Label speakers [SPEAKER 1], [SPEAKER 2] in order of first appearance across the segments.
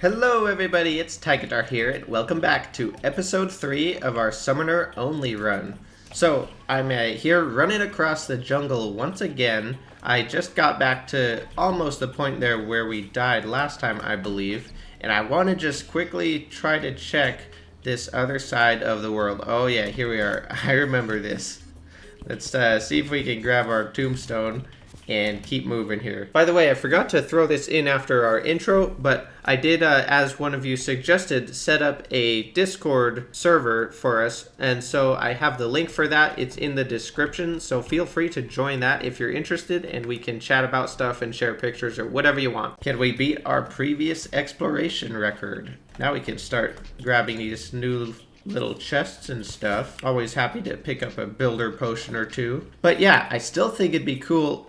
[SPEAKER 1] Hello everybody, it's Tigitar here, and welcome back to episode 3 of our Summoner Only run. So, I'm here running across the jungle once again. I just got back to almost the point there where we died last time, I believe. And I want to just quickly try to check this other side of the world. Oh yeah, here we are. I remember this. Let's see if we can grab our tombstone and keep moving here. By the way, I forgot to throw this in after our intro, but I did, as one of you suggested, set up a Discord server for us, and so I have the link for that. It's in the description, so feel free to join that if you're interested, and we can chat about stuff and share pictures or whatever you want. Can we beat our previous exploration record? Now we can start grabbing these new little chests and stuff. Always happy to pick up a builder potion or two. But yeah, I still think it'd be cool.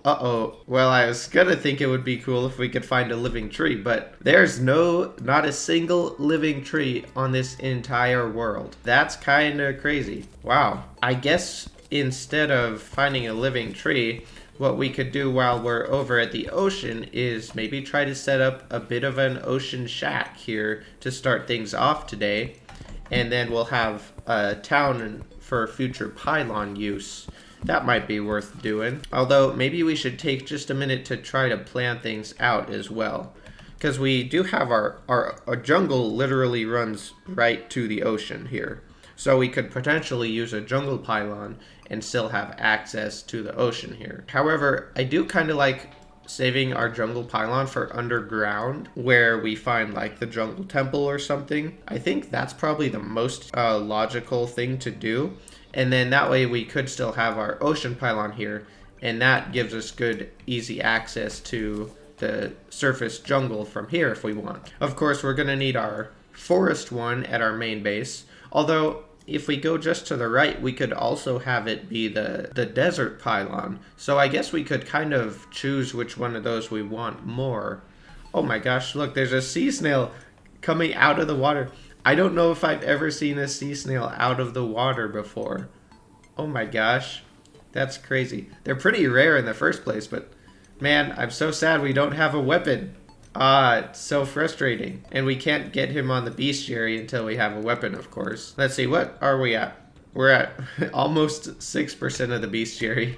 [SPEAKER 1] Well, I was gonna think it would be cool if we could find a living tree, but there's not a single living tree on this entire world. That's kind of crazy. Wow. I guess instead of finding a living tree, what we could do while we're over at the ocean is maybe try to set up a bit of an ocean shack here to start things off today. And then we'll have a town for future pylon use. That might be worth doing. Although, maybe we should take just a minute to try to plan things out as well. Because we do have our jungle literally runs right to the ocean here. So we could potentially use a jungle pylon and still have access to the ocean here. However, I do kind of like saving our jungle pylon for underground, where we find like the jungle temple or something. I think that's probably the most logical thing to do, and then that way we could still have our ocean pylon here, and that gives us good easy access to the surface jungle from here if we want. Of course, we're gonna need our forest one at our main base, although if we go just to the right, we could also have it be the desert pylon. So I guess we could kind of choose which one of those we want more. Oh my gosh, look, there's a sea snail coming out of the water. I don't know if I've ever seen a sea snail out of the water before. Oh my gosh, that's crazy. They're pretty rare in the first place, but man, I'm so sad we don't have a weapon. It's so frustrating. And we can't get him on the bestiary until we have a weapon, of course. Let's see, what are we at? We're at almost 6% of the bestiary.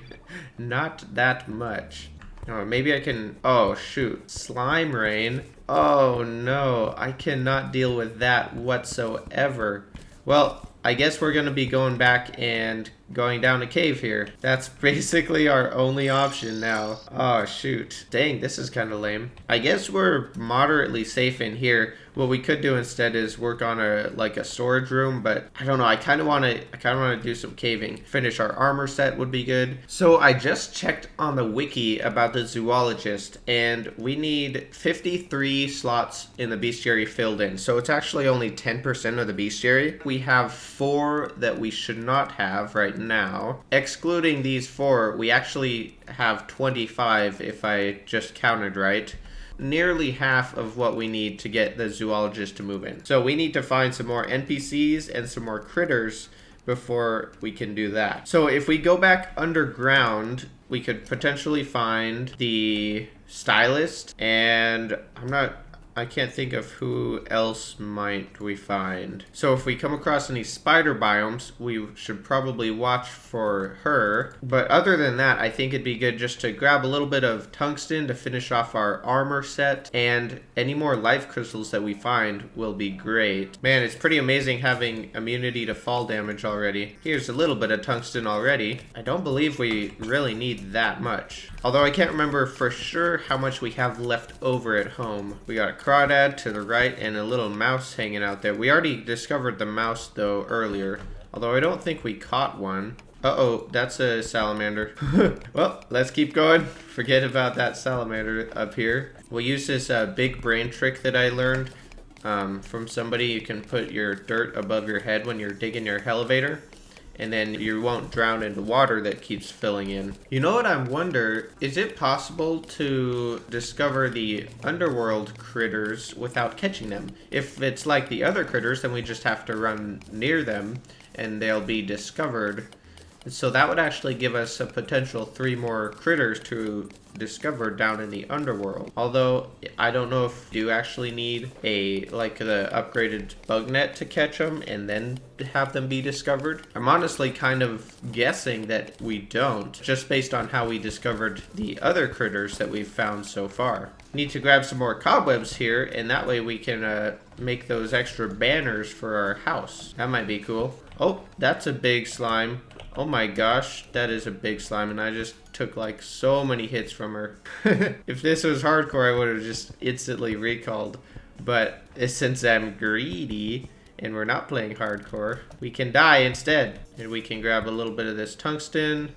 [SPEAKER 1] Not that much. Oh, maybe I can... Oh, shoot. Slime rain. Oh, no. I cannot deal with that whatsoever. Well, I guess we're going to be going back and going down a cave here. That's basically our only option now. Oh, shoot. Dang, this is kind of lame. I guess we're moderately safe in here. What we could do instead is work on a storage room, but I don't know. I kind of want to do some caving. Finish our armor set would be good. So I just checked on the wiki about the zoologist, and we need 53 slots in the bestiary filled in. So it's actually only 10% of the bestiary. We have 4 that we should not have right now. Excluding these 4, we actually have 25 if I just counted right. Nearly half of what we need to get the zoologist to move in. So we need to find some more NPCs and some more critters before we can do that. So if we go back underground, we could potentially find the stylist, and I can't think of who else might we find. So if we come across any spider biomes, we should probably watch for her. But other than that, I think it'd be good just to grab a little bit of tungsten to finish off our armor set, and any more life crystals that we find will be great. Man, it's pretty amazing having immunity to fall damage already. Here's a little bit of tungsten already. I don't believe we really need that much. Although I can't remember for sure how much we have left over at home. We got a crawdad to the right and a little mouse hanging out there. We already discovered the mouse though earlier, although I don't think we caught one. Uh-oh, that's a salamander. Well, let's keep going. Forget about that salamander up here. We'll use this big brain trick that I learned from somebody. You can put your dirt above your head when you're digging your elevator, and then you won't drown in the water that keeps filling in. You know what I wonder? Is it possible to discover the underworld critters without catching them? If it's like the other critters, then we just have to run near them and they'll be discovered. So that would actually give us a potential 3 more critters to discover down in the underworld. Although I don't know if you actually need the upgraded bug net to catch them and then have them be discovered. I'm honestly kind of guessing that we don't, just based on how we discovered the other critters that we've found so far. Need to grab some more cobwebs here, and that way we can make those extra banners for our house. That might be cool. Oh, that's a big slime. Oh my gosh, that is a big slime, and I just took like so many hits from her. If this was hardcore, I would have just instantly recalled. But since I'm greedy and we're not playing hardcore, we can die instead. And we can grab a little bit of this tungsten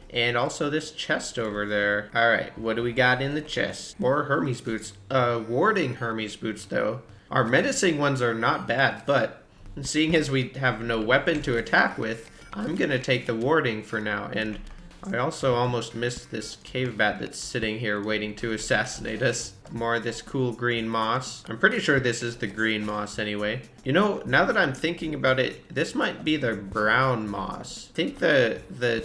[SPEAKER 1] and also this chest over there. All right, what do we got in the chest? More Hermes boots. Warding Hermes boots though. Our menacing ones are not bad, but seeing as we have no weapon to attack with, I'm gonna take the warding for now, and I also almost missed this cave bat that's sitting here waiting to assassinate us. More of this cool green moss. I'm pretty sure this is the green moss anyway. You know, now that I'm thinking about it, this might be the brown moss. I think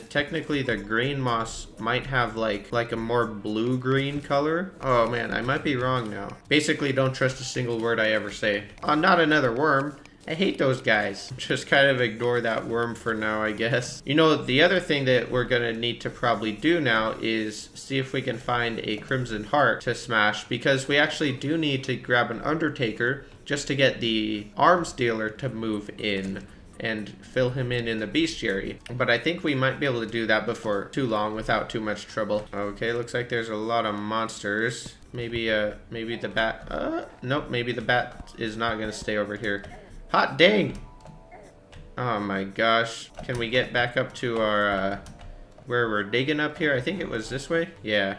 [SPEAKER 1] technically the green moss might have like a more blue-green color. Oh man, I might be wrong now. Basically, don't trust a single word I ever say. Oh, not another worm. I hate those guys. Just kind of ignore that worm for now, I guess. You know, the other thing that we're gonna need to probably do now is see if we can find a crimson heart to smash, because we actually do need to grab an undertaker just to get the arms dealer to move in and fill him in the bestiary. But I think we might be able to do that before too long without too much trouble. Okay, looks like there's a lot of monsters. Maybe the bat, nope, maybe the bat is not gonna stay over here. Hot dang! Oh my gosh. Can we get back up to our, where we're digging up here? I think it was this way? Yeah.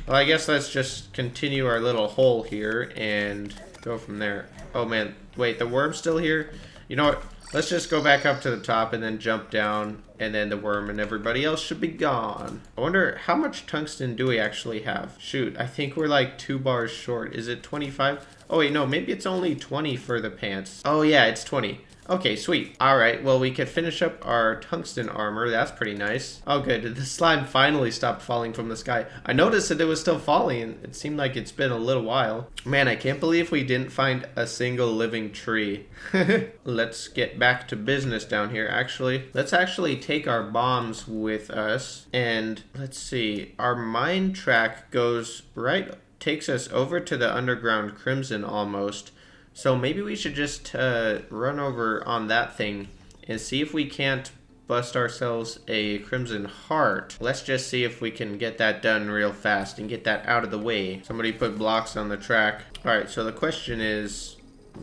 [SPEAKER 1] Well, I guess let's just continue our little hole here and go from there. Oh man, wait, the worm's still here? You know what? Let's just go back up to the top and then jump down, and then the worm and everybody else should be gone. I wonder, how much tungsten do we actually have? Shoot, I think we're like 2 bars short. Is it 25? Oh wait, no, maybe it's only 20 for the pants. Oh yeah, it's 20. Okay, sweet. Alright, well we could finish up our tungsten armor. That's pretty nice. Oh good, the slime finally stopped falling from the sky. I noticed that it was still falling. It seemed like it's been a little while. Man, I can't believe we didn't find a single living tree. Let's get back to business down here, actually. Let's actually take our bombs with us. And let's see, our mine track takes us over to the underground crimson almost. So maybe we should just run over on that thing and see if we can't bust ourselves a crimson heart. Let's just see if we can get that done real fast and get that out of the way. Somebody put blocks on the track. Alright, so the question is,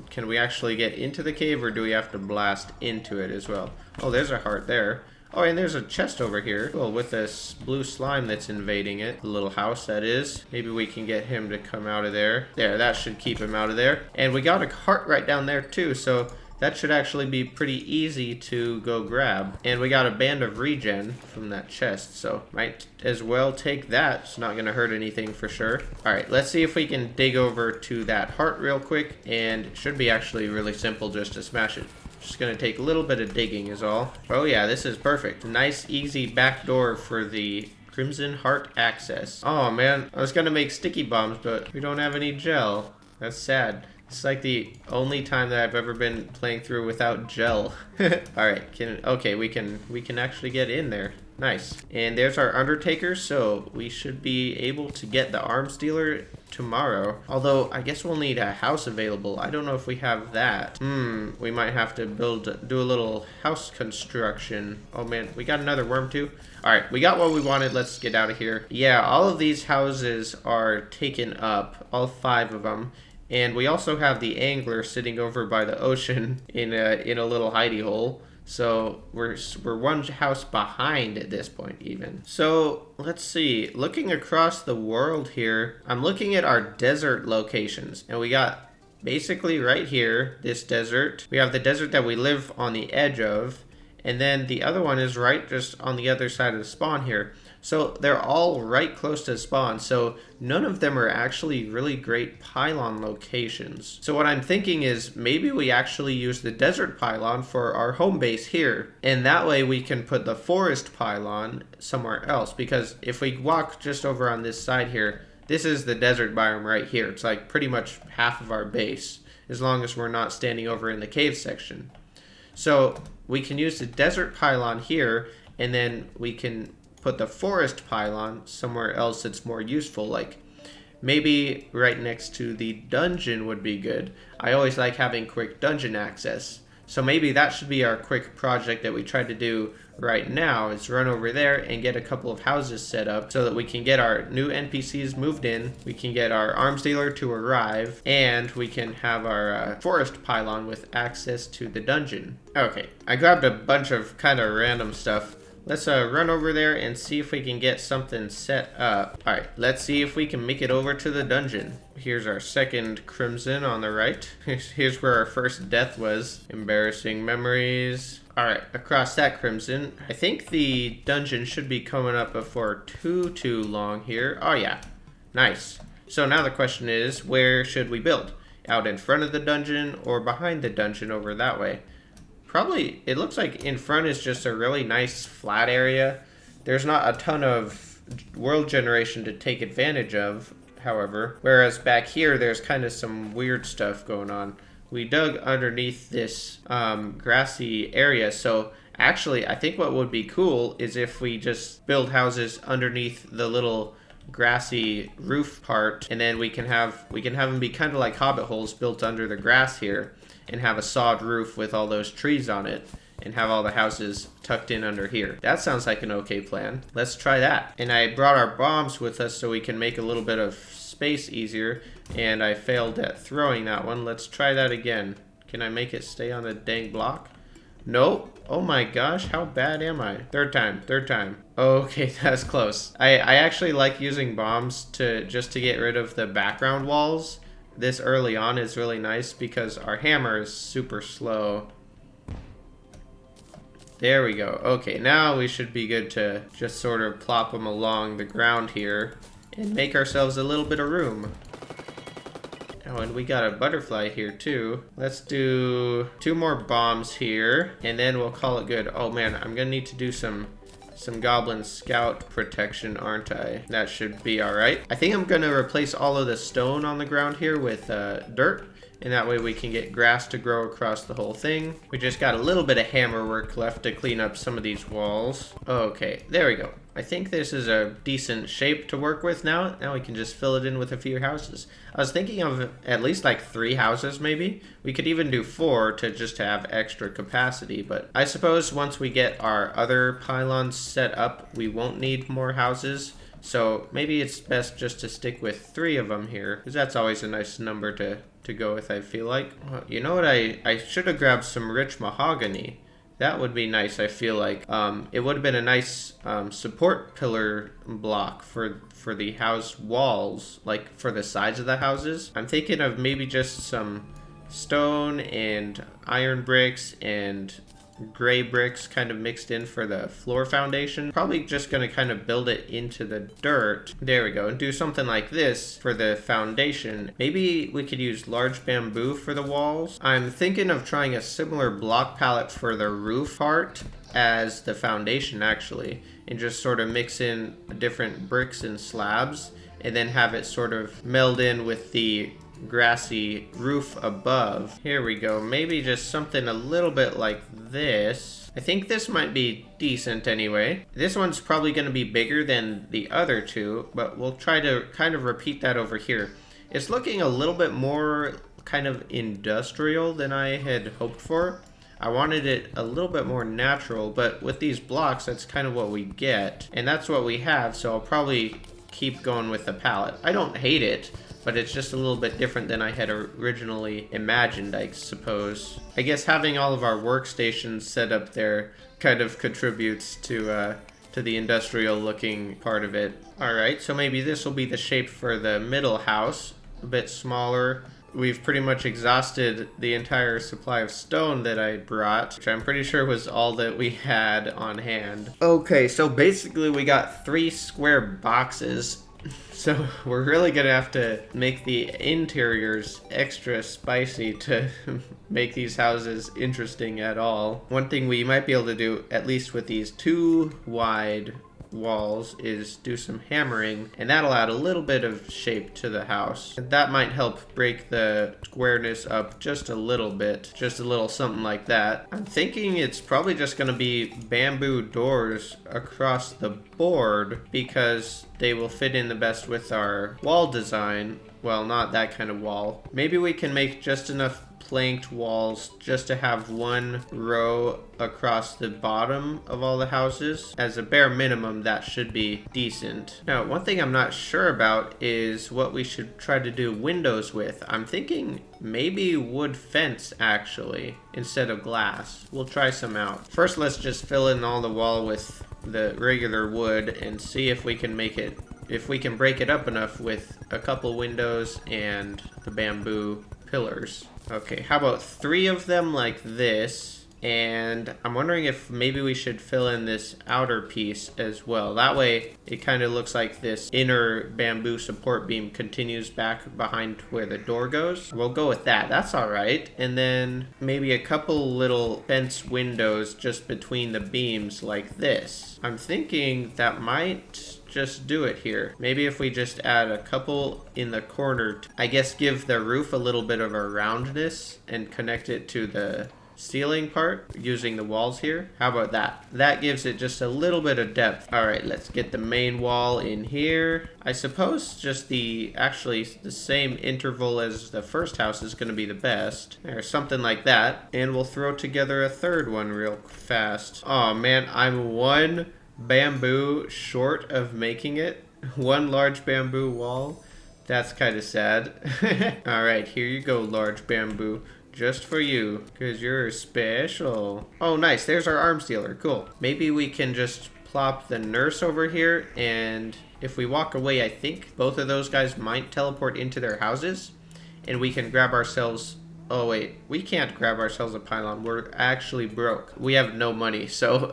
[SPEAKER 1] can we actually get into the cave, or do we have to blast into it as well? Oh, there's a heart there. Oh, and there's a chest over here. Well, with this blue slime that's invading it. The little house, that is. Maybe we can get him to come out of there. There, that should keep him out of there. And we got a heart right down there, too. So that should actually be pretty easy to go grab. And we got a band of regen from that chest. So might as well take that. It's not going to hurt anything for sure. All right, let's see if we can dig over to that heart real quick. And it should be actually really simple just to smash it. Just gonna take a little bit of digging is all. Oh yeah, this is perfect. Nice, easy back door for the Crimson Heart access. Oh man, I was gonna make sticky bombs, but we don't have any gel. That's sad. It's like the only time that I've ever been playing through without gel. Alright, we can actually get in there. Nice. And there's our Undertaker, so we should be able to get the Arms Dealer tomorrow. Although, I guess we'll need a house available. I don't know if we have that. We might have to do a little house construction. Oh man, we got another worm too? Alright, we got what we wanted. Let's get out of here. Yeah, all of these houses are taken up. All 5 of them. And we also have the angler sitting over by the ocean in a little hidey hole. So we're 1 house behind at this point even. So let's see, looking across the world here, I'm looking at our desert locations, and we got basically right here, this desert. We have the desert that we live on the edge of, and then the other one is right just on the other side of the spawn here. So they're all right close to spawn, so none of them are actually really great pylon locations. So what I'm thinking is maybe we actually use the desert pylon for our home base here, and that way we can put the forest pylon somewhere else, because if we walk just over on this side here, this is the desert biome right here. It's like pretty much half of our base, as long as we're not standing over in the cave section. So we can use the desert pylon here, and then we can put the forest pylon somewhere else that's more useful, like maybe right next to the dungeon would be good. I always like having quick dungeon access. So maybe that should be our quick project that we try to do right now, is run over there and get a couple of houses set up so that we can get our new NPCs moved in, we can get our arms dealer to arrive, and we can have our forest pylon with access to the dungeon. Okay, I grabbed a bunch of kind of random stuff. Let's run over there and see if we can get something set up. Alright, let's see if we can make it over to the dungeon. Here's our second crimson on the right. Here's where our first death was. Embarrassing memories. Alright, across that crimson. I think the dungeon should be coming up before too long here. Oh yeah, nice. So now the question is, where should we build? Out in front of the dungeon or behind the dungeon over that way? Probably, it looks like in front is just a really nice flat area. There's not a ton of world generation to take advantage of, however. Whereas back here, there's kind of some weird stuff going on. We dug underneath this grassy area, so actually, I think what would be cool is if we just build houses underneath the little grassy roof part, and then we can have them be kind of like hobbit holes built under the grass here, and have a sod roof with all those trees on it, and have all the houses tucked in under here. That sounds like an okay plan. Let's try that. And I brought our bombs with us so we can make a little bit of space easier, and I failed at throwing that one. Let's try that again. Can I make it stay on the dang block? Nope. Oh my gosh, how bad am I? Third time. Okay, that's close. I actually like using bombs just to get rid of the background walls. This early on is really nice because our hammer is super slow. There we go. Okay, now we should be good to just sort of plop them along the ground here and make ourselves a little bit of room. Oh, and we got a butterfly here too. Let's do 2 more bombs here, and then we'll call it good. Oh man, I'm gonna need to do some goblin scout protection, aren't I? That should be alright. I think I'm gonna replace all of the stone on the ground here with dirt, and that way we can get grass to grow across the whole thing. We just got a little bit of hammer work left to clean up some of these walls. Okay, there we go. I think this is a decent shape to work with now. Now we can just fill it in with a few houses. I was thinking of at least like 3 houses maybe. We could even do 4 to just have extra capacity, but I suppose once we get our other pylons set up, we won't need more houses. So maybe it's best just to stick with 3 of them here, because that's always a nice number to go with, I feel like. Well, you know what, I should have grabbed some rich mahogany. That would be nice, I feel like. It would have been a nice support pillar block for the house walls, like for the sides of the houses. I'm thinking of maybe just some stone and iron bricks and gray bricks kind of mixed in for the floor foundation. Probably just gonna kind of build it into the dirt. There we go, and do something like this for the foundation. Maybe we could use large bamboo for the walls. I'm thinking of trying a similar block palette for the roof part as the foundation actually, and just sort of mix in different bricks and slabs, and then have it sort of meld in with the grassy roof above. Here we go. Maybe just something a little bit like this. I think this might be decent anyway. This one's probably going to be bigger than the other 2, but we'll try to kind of repeat that over here. It's looking a little bit more kind of industrial than I had hoped for. I wanted it a little bit more natural, but with these blocks, that's kind of what we get. And that's what we have, so I'll probably keep going with the palette. I don't hate it, but it's just a little bit different than I had originally imagined, I suppose. I guess having all of our workstations set up there kind of contributes to the industrial looking part of it. Alright, so maybe this will be the shape for the middle house. A bit smaller. we've pretty much exhausted the entire supply of stone that I brought, which I'm pretty sure was all that we had on hand. Okay, so basically we got 3 square boxes. So we're really gonna have to make the interiors extra spicy to make these houses interesting at all. One thing we might be able to do, at least with these 2 wide walls, is do some hammering, and that'll add a little bit of shape to the house. And that might help break the squareness up just a little bit, just a little something like that. I'm thinking it's probably just going to be bamboo doors across the board because they will fit in the best with our wall design. Well, not that kind of wall. Maybe we can make just enough planked walls just to have 1 row across the bottom of all the houses. As a bare minimum, that should be decent. Now, one thing I'm not sure about is what we should try to do windows with. I'm thinking maybe wood fence, actually, instead of glass. We'll try some out. First, let's just fill in all the wall with the regular wood and see if we can make it, if we can break it up enough with a couple windows and the bamboo pillars. Okay, how about 3 of them like this? And I'm wondering if maybe we should fill in this outer piece as well. That way it kind of looks like this inner bamboo support beam continues back behind where the door goes. We'll go with that. That's all right. And then maybe a couple little fence windows just between the beams like this. I'm thinking that might just do it here. Maybe if we just add a couple in the corner, I guess give the roof a little bit of a roundness and connect it to the ceiling part using the walls here. How about that? That gives it just a little bit of depth. All right, let's get the main wall in here. I suppose just actually the same interval as the first house is going to be the best, or something like that. And we'll throw together a 3rd one real fast. Oh man, I'm 1 bamboo short of making it. 1 large bamboo wall. That's kind of sad. All right, here you go, large bamboo. Just for you, because you're special. Oh, nice. There's our arms dealer. Cool. Maybe we can just plop the nurse over here, and if we walk away, I think both of those guys might teleport into their houses, and we can grab ourselves... Oh, wait. We can't grab ourselves a pylon. We're actually broke. We have no money, so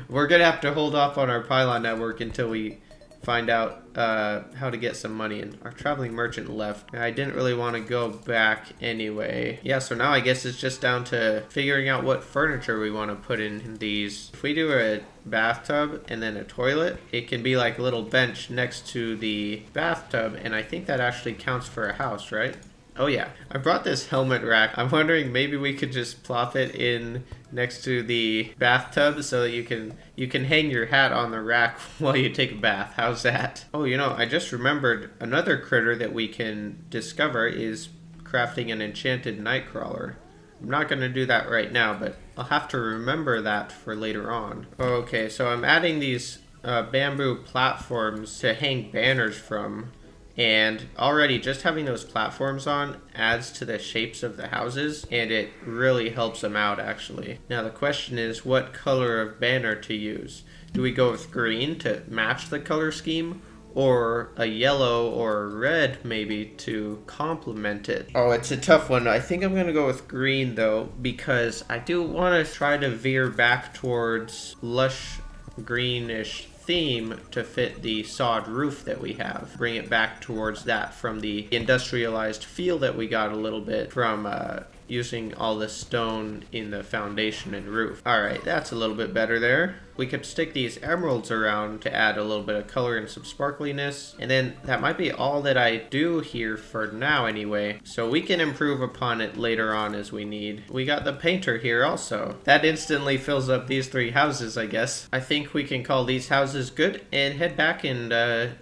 [SPEAKER 1] we're going to have to hold off on our pylon network until we find out how to get some money. And our traveling merchant left. I didn't really want to go back anyway. Yeah, so now I guess it's just down to figuring out what furniture we want to put in these. If we do a bathtub and then a toilet, it can be like a little bench next to the bathtub, and I think that actually counts for a house, right? Oh yeah, I brought this helmet rack. I'm wondering maybe we could just plop it in next to the bathtub so that you can hang your hat on the rack while you take a bath. How's that? Oh, you know, I just remembered another critter that we can discover is crafting an enchanted nightcrawler. I'm not going to do that right now, but I'll have to remember that for later on. Okay, so I'm adding these bamboo platforms to hang banners from. And already just having those platforms on adds to the shapes of the houses, and it really helps them out actually. Now the question is what color of banner to use. Do we go with green to match the color scheme, or a yellow or a red maybe to complement it? Oh, it's a tough one. I think I'm going to go with green though, because I do want to try to veer back towards lush greenish theme to fit the sod roof that we have. Bring it back towards that from the industrialized feel that we got a little bit from using all the stone in the foundation and roof. Alright, that's a little bit better there. We could stick these emeralds around to add a little bit of color and some sparkliness. And then that might be all that I do here for now anyway. So we can improve upon it later on as we need. We got the painter here also. That instantly fills up these 3 houses, I guess. I think we can call these houses good and head back and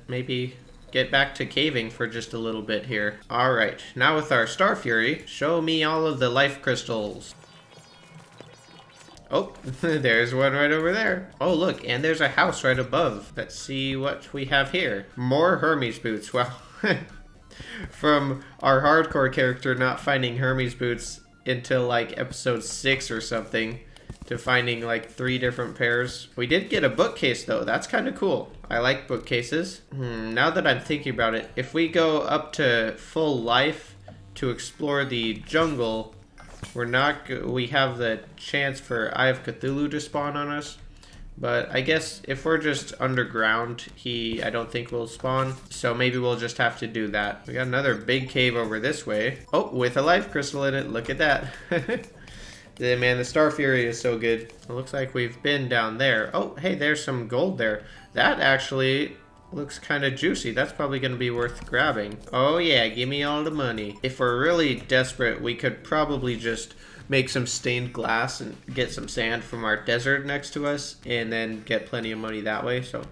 [SPEAKER 1] maybe get back to caving for just a little bit here. Alright, now with our Star Fury, show me all of the life crystals. Oh, there's one right over there. Oh, look, and there's a house right above. Let's see what we have here. More Hermes boots. Well, from our hardcore character not finding Hermes boots until like episode 6 or something, to finding like 3 different pairs. We did get a bookcase though. That's kind of cool. I like bookcases. Now that I'm thinking about it, if we go up to full life to explore the jungle, we have the chance for Eye of Cthulhu to spawn on us. But I guess if we're just underground, I don't think will spawn. So maybe we'll just have to do that. We got another big cave over this way. Oh, with a life crystal in it. Look at that. Yeah, man, the Star Fury is so good. It looks like we've been down there. Oh, hey, there's some gold there. That actually looks kind of juicy. That's probably going to be worth grabbing. Oh, yeah, give me all the money. If we're really desperate, we could probably just make some stained glass and get some sand from our desert next to us and then get plenty of money that way. So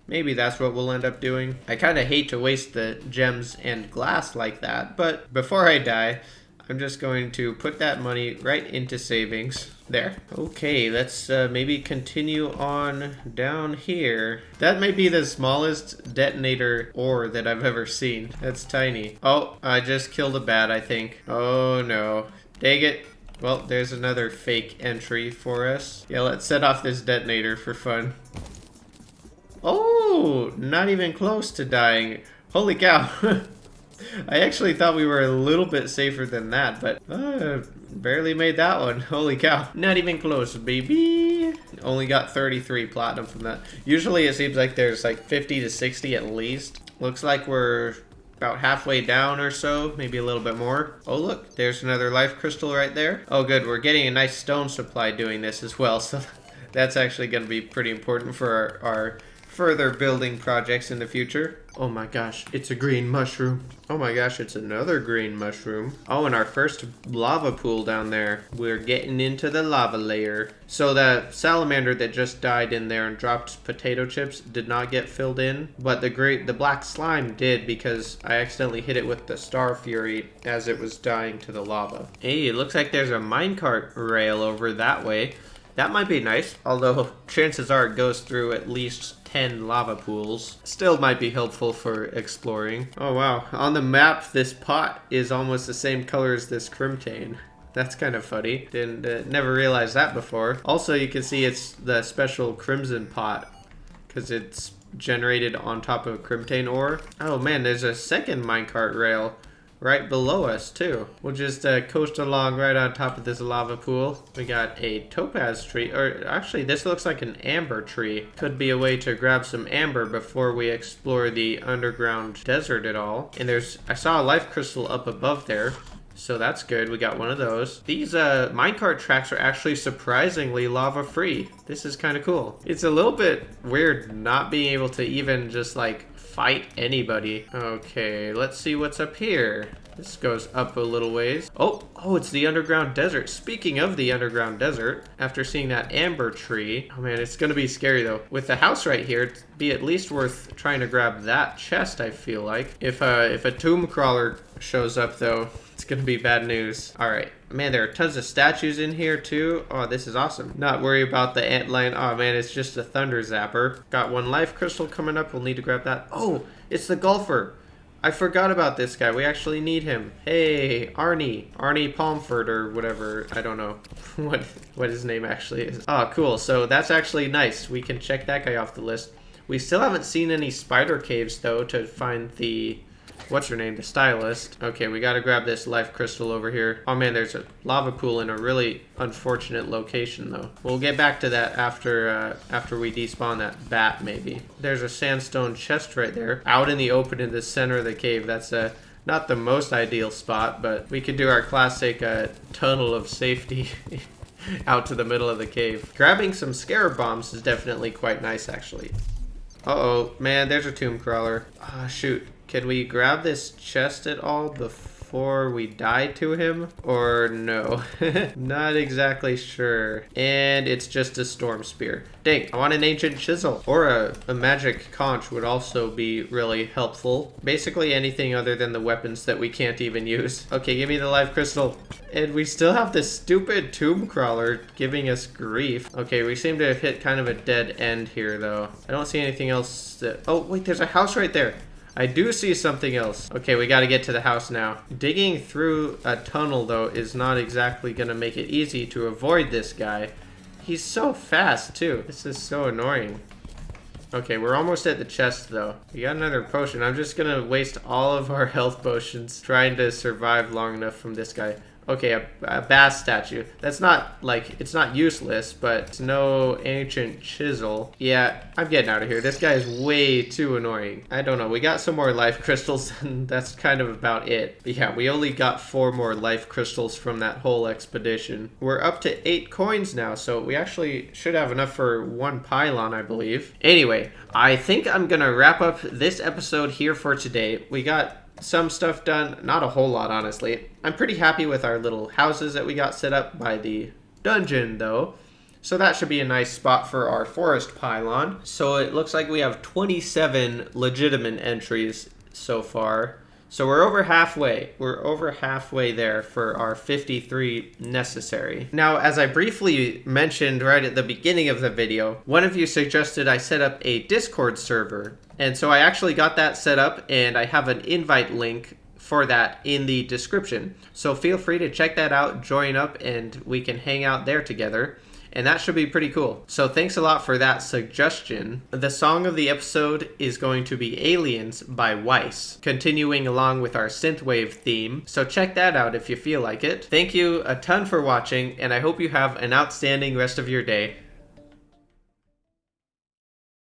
[SPEAKER 1] maybe that's what we'll end up doing. I kind of hate to waste the gems and glass like that, but before I die, I'm just going to put that money right into savings. There. Okay, let's maybe continue on down here. That might be the smallest detonator ore that I've ever seen. That's tiny. Oh, I just killed a bat, I think. Oh no. Dang it. Well, there's another fake entry for us. Yeah, let's set off this detonator for fun. Oh, not even close to dying. Holy cow. I actually thought we were a little bit safer than that, but barely made that one. Holy cow. Not even close, baby. Only got 33 platinum from that. Usually it seems like there's like 50 to 60 at least. Looks like we're about halfway down or so, maybe a little bit more. Oh look, there's another life crystal right there. Oh good, we're getting a nice stone supply doing this as well, so that's actually going to be pretty important for our further building projects in the future. Oh my gosh, it's a green mushroom. Oh my gosh, it's another green mushroom. Oh, and our first lava pool down there. We're getting into the lava layer. So the salamander that just died in there and dropped potato chips did not get filled in, but the black slime did because I accidentally hit it with the Star Fury as it was dying to the lava. Hey, it looks like there's a minecart rail over that way. That might be nice, although chances are it goes through at least 10 lava pools. Still might be helpful for exploring. Oh wow, on the map this pot is almost the same color as this crimtane. That's kind of funny. Didn't never realized that before. Also, you can see it's the special crimson pot because it's generated on top of crimtane ore. Oh man, there's a second minecart rail right below us too. We'll just coast along right on top of this lava pool. We got a topaz tree, or actually this looks like an amber tree. Could be a way to grab some amber before we explore the underground desert at all. And I saw a life crystal up above there, so that's good. We got one of those. These minecart tracks are actually surprisingly lava free. This is kind of cool. It's a little bit weird not being able to even just like fight anybody. Okay, let's see what's up here. This goes up a little ways. Oh, it's the underground desert. Speaking of the underground desert, after seeing that amber tree, oh man, it's gonna be scary though. With the house right here, it'd be at least worth trying to grab that chest, I feel like. If a tomb crawler shows up though, it's gonna be bad news. All right, man, there are tons of statues in here too. Oh, this is awesome. Not worry about the antlion. Oh man, it's just a thunder zapper. Got one life crystal coming up. We'll need to grab that. Oh, it's the golfer. I forgot about this guy. We actually need him. Hey, Arnie Palmford or whatever. I don't know what his name actually is. Oh, cool. So that's actually nice. We can check that guy off the list. We still haven't seen any spider caves though to find the what's her name? The stylist. Okay, we gotta grab this life crystal over here. Oh man, there's a lava pool in a really unfortunate location though. We'll get back to that after we despawn that bat maybe. There's a sandstone chest right there. Out in the open in the center of the cave. That's not the most ideal spot, but we could do our classic tunnel of safety out to the middle of the cave. Grabbing some scarab bombs is definitely quite nice actually. Uh-oh, man, there's a tomb crawler. Ah, shoot. Can we grab this chest at all before we die to him? Or no? Not exactly sure. And it's just a storm spear. Dang, I want an ancient chisel. Or a magic conch would also be really helpful. Basically anything other than the weapons that we can't even use. Okay, give me the life crystal. And we still have this stupid tomb crawler giving us grief. Okay, we seem to have hit kind of a dead end here though. I don't see anything else that... Oh, wait, there's a house right there. I do see something else. Okay, we gotta get to the house now. Digging through a tunnel, though, is not exactly gonna make it easy to avoid this guy. He's so fast, too. This is so annoying. Okay, we're almost at the chest, though. We got another potion. I'm just gonna waste all of our health potions trying to survive long enough from this guy. Okay, a bass statue. That's not, like, it's not useless, but it's no ancient chisel. Yeah, I'm getting out of here. This guy is way too annoying. I don't know. We got some more life crystals, and that's kind of about it. But yeah, we only got 4 more life crystals from that whole expedition. We're up to 8 coins now, so we actually should have enough for 1 pylon, I believe. Anyway, I think I'm gonna wrap up this episode here for today. We got some stuff done, not a whole lot, honestly. I'm pretty happy with our little houses that we got set up by the dungeon, though. So that should be a nice spot for our forest pylon. So it looks like we have 27 legitimate entries so far. So we're over halfway. We're over halfway there for our 53 necessary. Now, as I briefly mentioned right at the beginning of the video, one of you suggested I set up a Discord server. And so I actually got that set up, and I have an invite link for that in the description. So feel free to check that out, join up, and we can hang out there together. And that should be pretty cool. So thanks a lot for that suggestion. The song of the episode is going to be Aliens by Weiss, continuing along with our synthwave theme. So check that out if you feel like it. Thank you a ton for watching, and I hope you have an outstanding rest of your day.